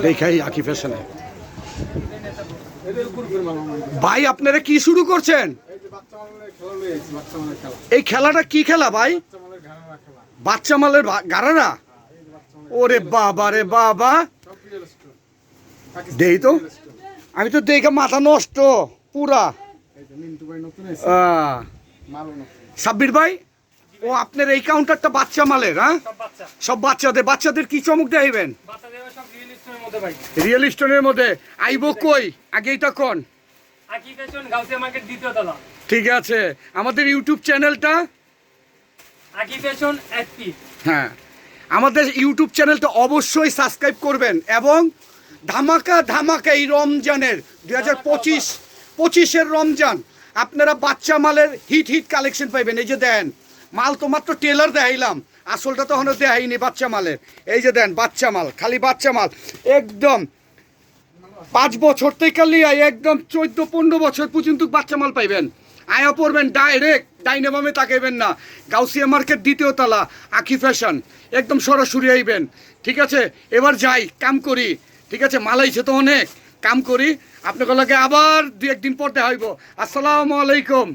দেখাই আকি ফ্যাশনে। ভাই আপনারা কি শুরু করছেন? এই খেলাটা কি খেলা ভাই? বাচ্চা মালের গারারা? ওরে বাবা রে বাবা, দেই তো, আমি তো দেখে মাথা নষ্ট পুরা। সাব্বির ভাই, ও আপনার এই কাউন্টারটা বাচ্চা মালের? হ্যাঁ, সব বাচ্চাদের কি চমক দেখাইবেন? রিয়েল স্টোনের মধ্যে আইব কই আগে এটা কোন? ঠিক আছে, আমাদের ইউটিউব চ্যানেলটা হ্যাঁ, আমাদের ইউটিউব চ্যানেলটা অবশ্যই সাবস্ক্রাইব করবেন এবং ধামাকা ধামাকা এই রমজানের 2025-এর রমজান আপনারা বাচ্চা মালের হিট কালেকশন পাইবেন। এই যে দেন মাল তো মাত্র টেলার দেখাইলাম, আসলটা তো এখনো দেখাইনি বাচ্চা মালের। এই যে দেন বাচ্চা মাল, খালি বাচ্চা মাল, একদম 5 বছর থেকে লিয়ে একদম 14-15 বছর পর্যন্ত বাচ্চা মাল পাইবেন। আয়া পড়বেন ডাইরেক্ট, ডাইনে বামে তাকাইবেন না, গাউসিয়া মার্কেট 2য় তলা আকি ফ্যাশন, একদম সরাসরি আইবেন। ঠিক আছে, এবার যাই কাম করি। ঠিক আছে, মালাইছে তো অনেক, কাম করি। আপনাদের লগে আবার 2-1 দিন পর দেখা হইব। আসসালামু আলাইকুম।